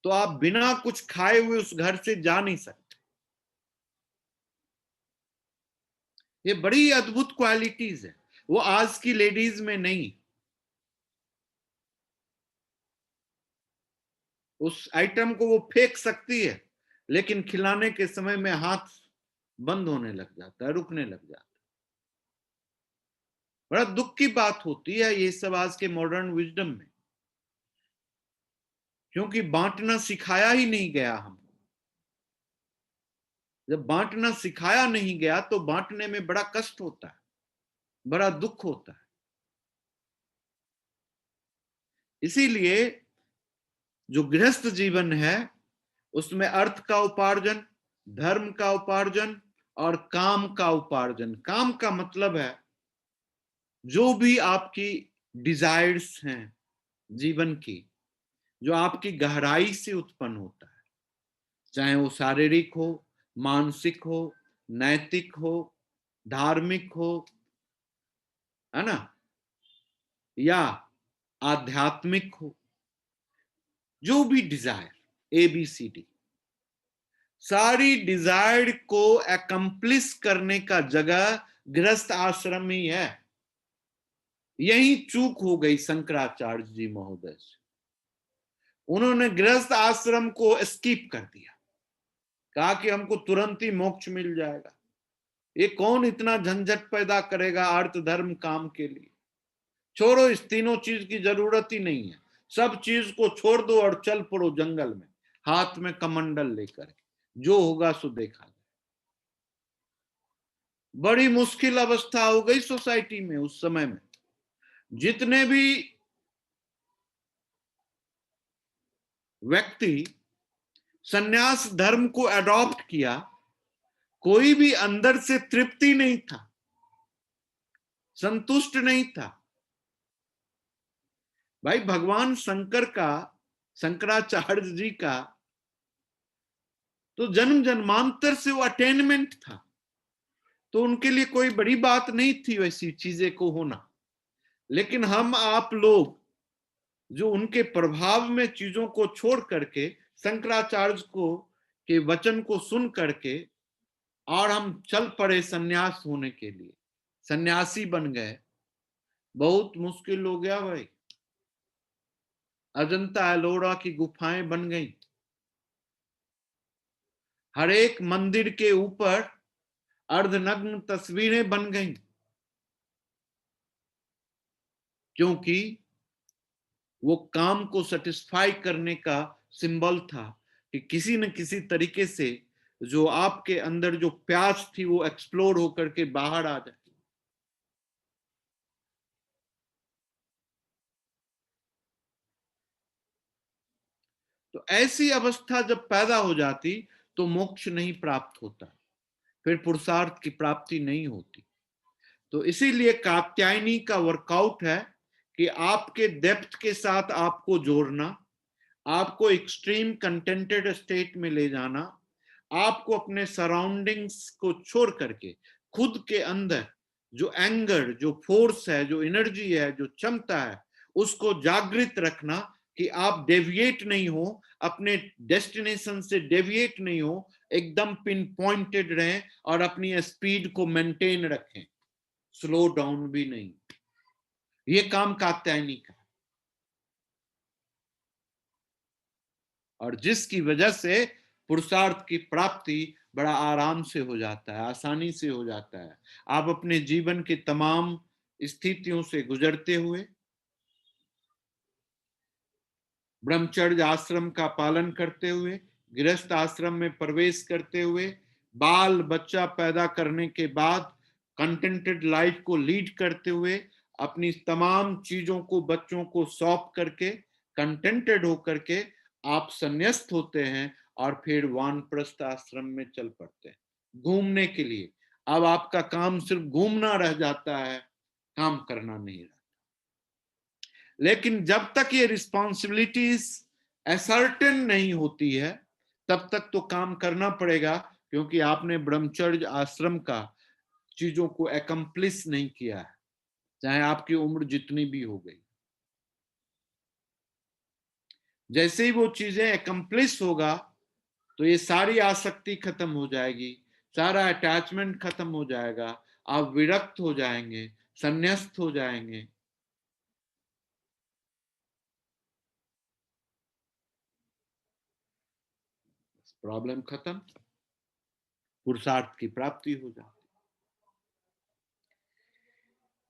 तो आप बिना कुछ खाए हुए उस घर से जा नहीं सकते। ये बड़ी अद्भुत क्वालिटीज है, वो आज की लेडीज में नहीं। उस आइटम को वो फेंक सकती है, लेकिन खिलाने के समय में हाथ बंद होने लग जाता है, रुकने लग जाता है। बड़ा दुख की बात होती है ये सब आज के मॉडर्न विजडम में, क्योंकि बांटना सिखाया ही नहीं गया हमको। जब बांटना सिखाया नहीं गया तो बांटने में बड़ा कष्ट होता है, बड़ा दुख होता है। इसीलिए जो गृहस्थ जीवन है उसमें अर्थ का उपार्जन, धर्म का उपार्जन और काम का उपार्जन। काम का मतलब है जो भी आपकी डिजायर्स हैं जीवन की, जो आपकी गहराई से उत्पन्न होता है, चाहे वो शारीरिक हो, मानसिक हो, नैतिक हो, धार्मिक हो, है ना, या आध्यात्मिक हो, जो भी डिजायर ABCD, सारी डिजायर को एकम्प्लिश करने का जगह गृहस्थ आश्रम ही है। यही चूक हो गई शंकराचार्य जी महोदय से, उन्होंने गृहस्थ आश्रम को स्किप कर दिया, कहा कि हमको तुरंत ही मोक्ष मिल जाएगा, ये कौन इतना झंझट पैदा करेगा अर्थ धर्म काम के लिए, छोड़ो, इस तीनों चीज की जरूरत ही नहीं है, सब चीज को छोड़ दो और चल पड़ो जंगल में हाथ में कमंडल लेकर, जो होगा सो देखा। बड़ी मुश्किल अवस्था हो गई सोसाइटी में उस समय में। जितने भी व्यक्ति सन्यास धर्म को अडॉप्ट किया, कोई भी अंदर से तृप्ति नहीं था, संतुष्ट नहीं था। भाई भगवान शंकर का, शंकराचार्य जी का तो जन्म जन्मांतर से वो अटेनमेंट था, तो उनके लिए कोई बड़ी बात नहीं थी वैसी चीजें को होना। लेकिन हम आप लोग जो उनके प्रभाव में चीजों को छोड़ करके शंकराचार्य को के वचन को सुन करके और हम चल पड़े सन्यास होने के लिए, सन्यासी बन गए। बहुत मुश्किल हो गया भाई। अजंता एलोरा की गुफाएं बन गई, हर एक मंदिर के ऊपर अर्धनग्न तस्वीरें बन गई, क्योंकि वो काम को सेटिस्फाई करने का सिंबल था कि किसी न किसी तरीके से जो आपके अंदर जो प्यास थी वो एक्सप्लोर होकर के बाहर आ जाए। तो ऐसी अवस्था जब पैदा हो जाती तो मोक्ष नहीं प्राप्त होता, फिर पुरुषार्थ की प्राप्ति नहीं होती। तो इसीलिए कात्यायनी का वर्कआउट है कि आपके डेप्थ के साथ आपको जोड़ना, आपको एक्सट्रीम कंटेंटेड स्टेट में ले जाना, आपको अपने सराउंडिंग्स को छोड़ करके खुद के अंदर जो एंगर, जो फोर्स है, जो एनर्जी है, जो क्षमता है, उसको जागृत रखना कि आप डेविएट नहीं हो, अपने डेस्टिनेशन से डेविएट नहीं हो, एकदम पिन पॉइंटेड रहें और अपनी स्पीड को मेंटेन रखें, स्लो डाउन भी नहीं। ये काम कात्यायनी का, और जिसकी वजह से पुरुषार्थ की प्राप्ति बड़ा आराम से हो जाता है, आसानी से हो जाता है। आप अपने जीवन के तमाम स्थितियों से गुजरते हुए, ब्रह्मचर्य आश्रम का पालन करते हुए, गृहस्थ आश्रम में प्रवेश करते हुए, बाल बच्चा पैदा करने के बाद कंटेंटेड लाइफ को लीड करते हुए, अपनी तमाम चीजों को बच्चों को सौंप करके कंटेंटेड होकर के आप संन्यास्त होते हैं और फिर वानप्रस्थ आश्रम में चल पड़ते हैं घूमने के लिए। अब आपका काम सिर्फ घूमना रह जाता है, काम करना नहीं रहा। लेकिन जब तक ये रिस्पॉन्सिबिलिटीज असर्टेन नहीं होती है तब तक तो काम करना पड़ेगा, क्योंकि आपने ब्रह्मचर्य आश्रम का चीजों को एकम्प्लिश नहीं किया है, चाहे आपकी उम्र जितनी भी हो गई। जैसे ही वो चीजें एकम्प्लिश होगा तो ये सारी आसक्ति खत्म हो जाएगी, सारा अटैचमेंट खत्म हो जाएगा, आप विरक्त हो जाएंगे, संन्यास्त हो जाएंगे। प्रॉब्लम खत्म, पुरुषार्थ की प्राप्ति हो जाती।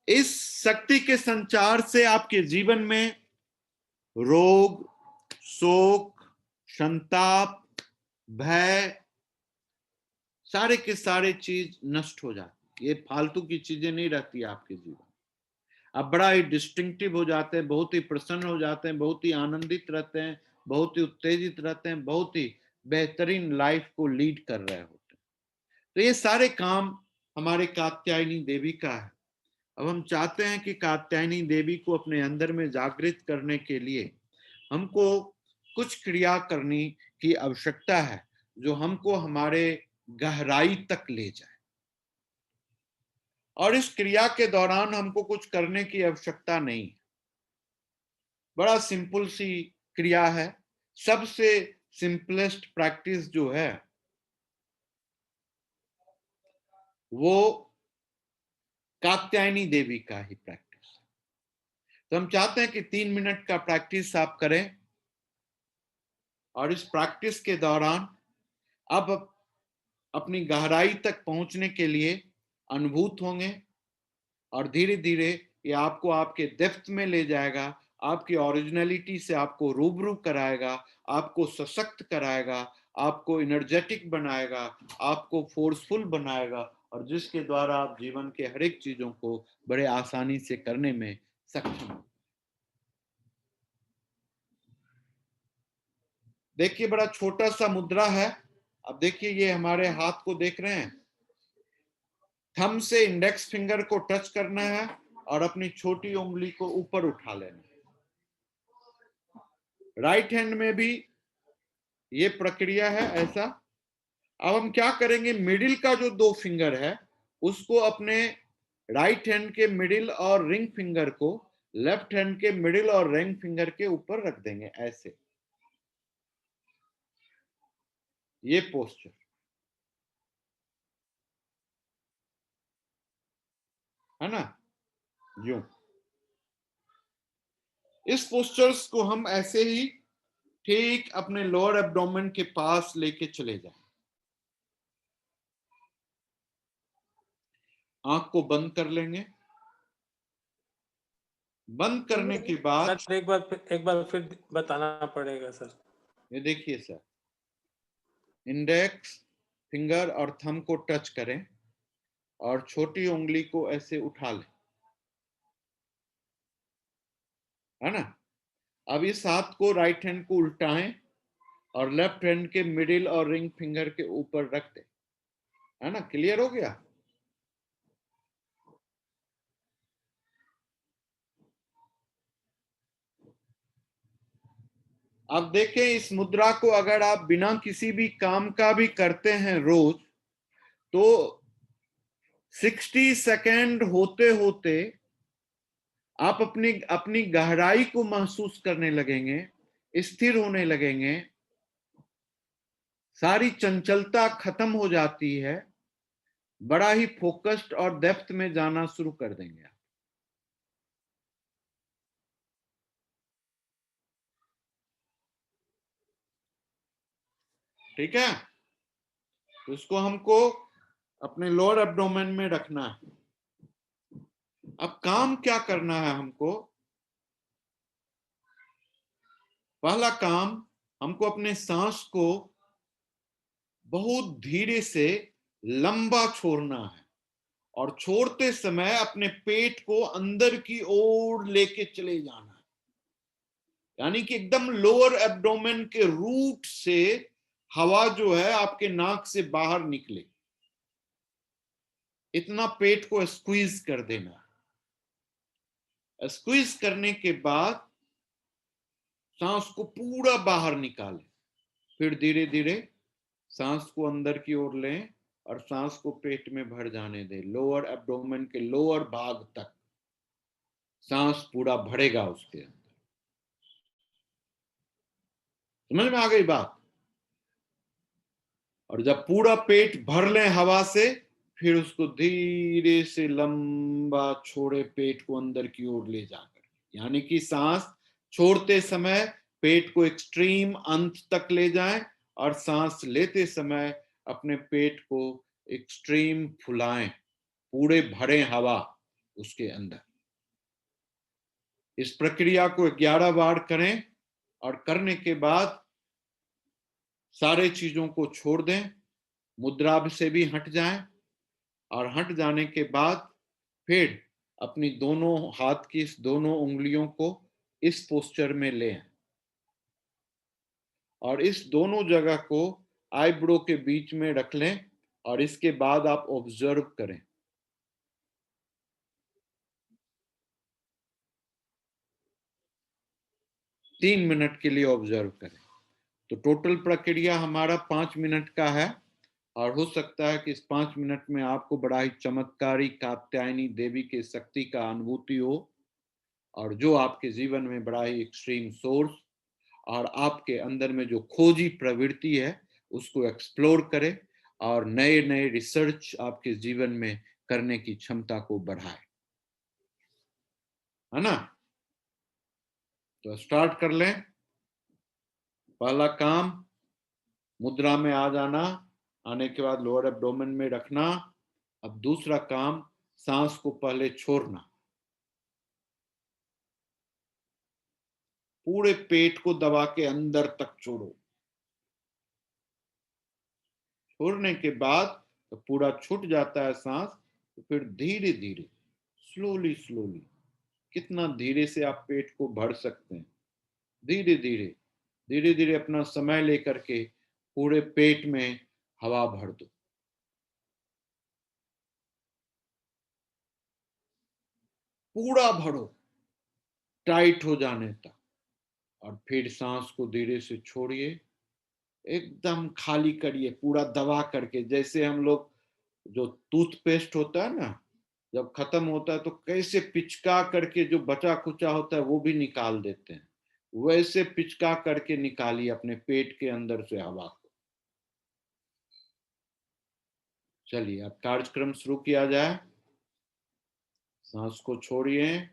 इस शक्ति के संचार से आपके जीवन में रोग, शोक, संताप, भय, सारे के सारे चीज नष्ट हो जाती। ये फालतू की चीजें नहीं रहती आपके जीवन। आप बड़ा ही डिस्टिंक्टिव हो जाते हैं, बहुत ही प्रसन्न हो जाते हैं, बहुत ही आनंदित रहते हैं, बहुत ही उत्तेजित रहते हैं, बहुत ही बेहतरीन लाइफ को लीड कर रहे होते हैं। तो ये सारे काम हमारे कात्यायनी देवी का है। अब हम चाहते हैं कि कात्यायनी देवी को अपने अंदर में जागृत करने के लिए हमको कुछ क्रिया करने की आवश्यकता है, जो हमको हमारे गहराई तक ले जाए। और इस क्रिया के दौरान हमको कुछ करने की आवश्यकता नहीं, बड़ा सिंपल सी क्रिया है। सबसे सिंपलेस्ट प्रैक्टिस जो है वो कात्यायनी देवी का ही प्रैक्टिस। तो हम चाहते हैं कि 3 मिनट का प्रैक्टिस आप करें, और इस प्रैक्टिस के दौरान आप अपनी गहराई तक पहुंचने के लिए अनुभूत होंगे, और धीरे धीरे ये आपको आपके डेप्थ में ले जाएगा, आपकी ओरिजिनलिटी से आपको रूबरू कराएगा, आपको सशक्त कराएगा, आपको एनर्जेटिक बनाएगा, आपको फोर्सफुल बनाएगा, और जिसके द्वारा आप जीवन के हर एक चीजों को बड़े आसानी से करने में सक्षम हो। देखिए बड़ा छोटा सा मुद्रा है। अब देखिए ये हमारे हाथ को देख रहे हैं, थंब से इंडेक्स फिंगर को टच करना है और अपनी छोटी उंगली को ऊपर उठा लेना है। राइट हैंड में भी ये प्रक्रिया है ऐसा। अब हम क्या करेंगे, मिडिल का जो 2 फिंगर है उसको अपने राइट हैंड के मिडिल और रिंग फिंगर को लेफ्ट हैंड के मिडिल और रिंग फिंगर के ऊपर रख देंगे ऐसे, ये पोस्चर है ना। यूं इस पोस्चर्स को हम ऐसे ही ठीक अपने लोअर एब्डोमेन के पास लेके चले जाएं। आंख को बंद कर लेंगे। बंद करने के बाद सर एक बार फिर बताना पड़ेगा सर। ये देखिए सर, इंडेक्स फिंगर और थंब को टच करें और छोटी उंगली को ऐसे उठा लें, है ना। अब इस हाथ को राइट हैंड को उल्टाएं और लेफ्ट हैंड के मिडिल और रिंग फिंगर के ऊपर रख दें, है ना। क्लियर हो गया। अब देखें, इस मुद्रा को अगर आप बिना किसी भी काम का भी करते हैं रोज, तो 60 सेकेंड होते होते आप अपनी अपनी गहराई को महसूस करने लगेंगे, स्थिर होने लगेंगे, सारी चंचलता खत्म हो जाती है, बड़ा ही फोकस्ड और डेप्थ में जाना शुरू कर देंगे आप। ठीक है, तो इसको हमको अपने लोअर एब्डोमेन में रखना है। अब काम क्या करना है हमको, पहला काम हमको अपने सांस को बहुत धीरे से लंबा छोड़ना है और छोड़ते समय अपने पेट को अंदर की ओर लेके चले जाना है, यानी कि एकदम लोअर एब्डोमेन के रूट से हवा जो है आपके नाक से बाहर निकले, इतना पेट को स्क्वीज कर देना। स्क्वीज करने के बाद सांस को पूरा बाहर निकालें, फिर धीरे धीरे सांस को अंदर की ओर लें और सांस को पेट में भर जाने दें, लोअर एब्डोमेन के लोअर भाग तक सांस पूरा भरेगा उसके अंदर। समझ में आ गई बात। और जब पूरा पेट भर लें हवा से, फिर उसको धीरे से लंबा छोड़े पेट को अंदर की ओर ले जाकर, यानी कि सांस छोड़ते समय पेट को एक्सट्रीम अंत तक ले जाएं और सांस लेते समय अपने पेट को एक्सट्रीम फुलाएं, पूरे भरे हवा उसके अंदर। इस प्रक्रिया को 11 बार करें और करने के बाद सारे चीजों को छोड़ दें, मुद्रा से भी हट जाएं और हट जाने के बाद फिर अपनी दोनों हाथ की इस दोनों उंगलियों को इस पोस्चर में लें और इस दोनों जगह को आईब्रो के बीच में रख लें और इसके बाद आप ऑब्जर्व करें। तीन मिनट के लिए ऑब्जर्व करें। तो टोटल प्रक्रिया हमारा 5 मिनट का है और हो सकता है कि इस 5 मिनट में आपको बड़ा ही चमत्कारी कात्यायनी देवी के शक्ति का अनुभूति हो और जो आपके जीवन में बड़ा ही एक्सट्रीम सोर्स और आपके अंदर में जो खोजी प्रवृत्ति है उसको एक्सप्लोर करे और नए नए रिसर्च आपके जीवन में करने की क्षमता को बढ़ाए, है ना। तो स्टार्ट कर लें। पहला काम मुद्रा में आ जाना, आने के बाद लोअर एब्डोमेन में रखना। अब दूसरा काम, सांस को पहले छोड़ना, पूरे पेट को दबा के अंदर तक छोड़ो। छोड़ने के बाद तो पूरा छूट जाता है सांस, तो फिर धीरे धीरे स्लोली स्लोली, कितना धीरे से आप पेट को भर सकते हैं, धीरे धीरे धीरे धीरे अपना समय लेकर के पूरे पेट में हवा भर दो। पूरा भरो टाइट हो जाने तक, और फिर सांस को धीरे से छोड़िए, एकदम खाली करिए पूरा दबा करके। जैसे हम लोग जो टूथपेस्ट होता है ना, जब खत्म होता है तो कैसे पिचका करके जो बचा खुचा होता है वो भी निकाल देते हैं, वैसे पिचका करके निकालिए अपने पेट के अंदर से हवा को। चलिए अब कार्यक्रम शुरू किया जाए। सांस को छोड़िए,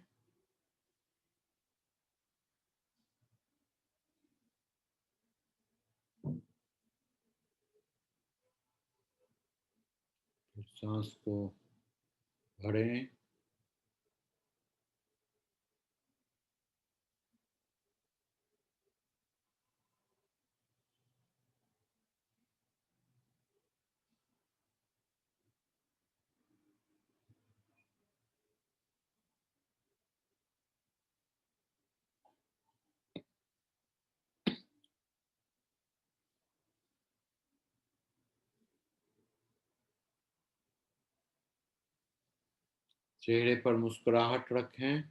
सांस को भरें, चेहरे पर मुस्कुराहट रखें।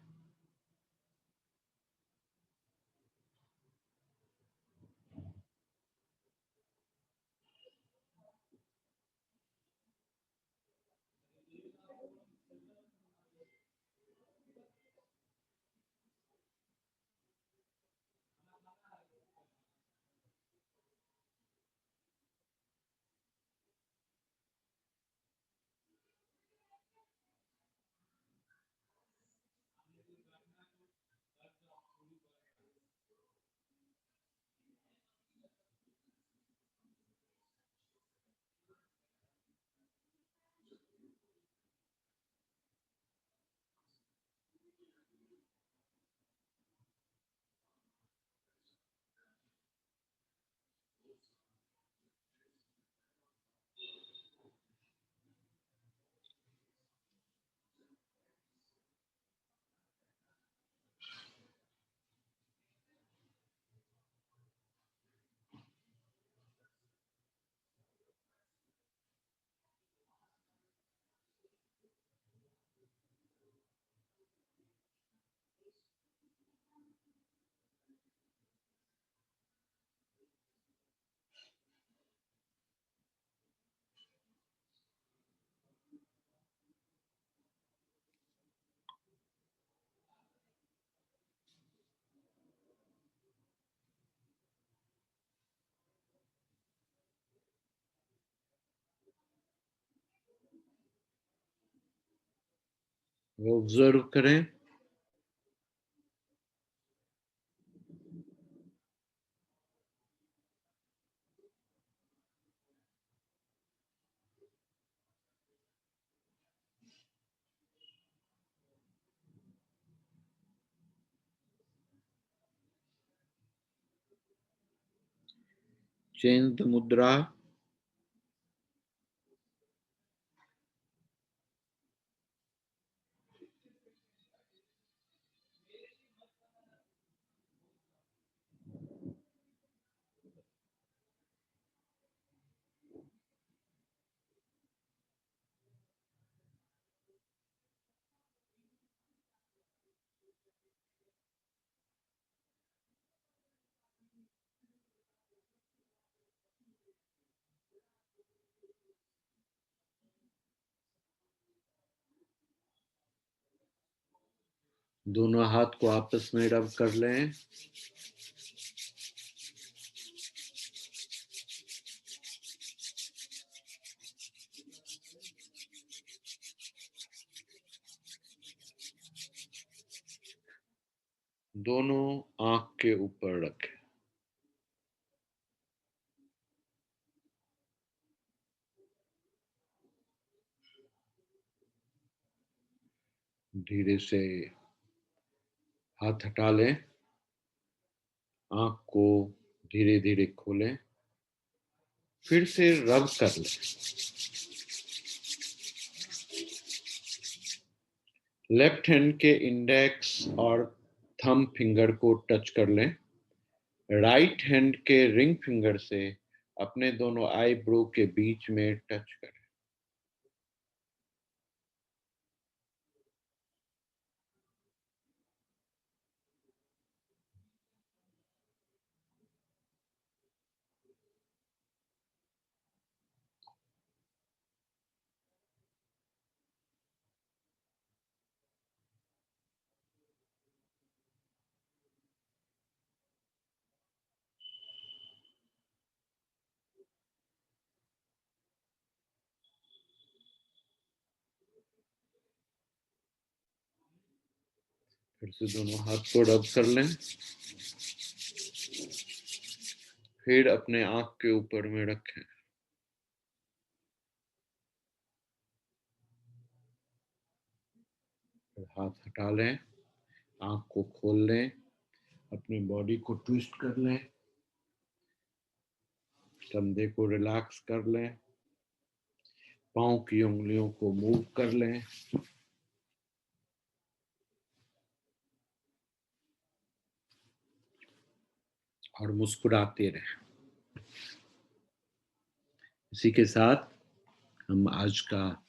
वो ऑब्जर्व करें। चेंज द मुद्रा। दोनों हाथ को आपस में रब कर लें। दोनों आंख के ऊपर रखें। धीरे से हाथ हटा लें, आंख को धीरे धीरे खोलें, फिर से रब कर लें। लेफ्ट हैंड के इंडेक्स और थंब फिंगर को टच कर लें। राइट हैंड के रिंग फिंगर से अपने दोनों आईब्रो के बीच में टच करें। फिर से दोनों हाथ को रब कर लें। फिर अपने आंख के ऊपर में रखें। फिर हाथ हटा लें, आंख को खोल लें, अपनी बॉडी को ट्विस्ट कर लें, कंधे को रिलैक्स कर लें, पाँव की उंगलियों को मूव कर लें। और मुस्कुराते रहें। इसी के साथ हम आज का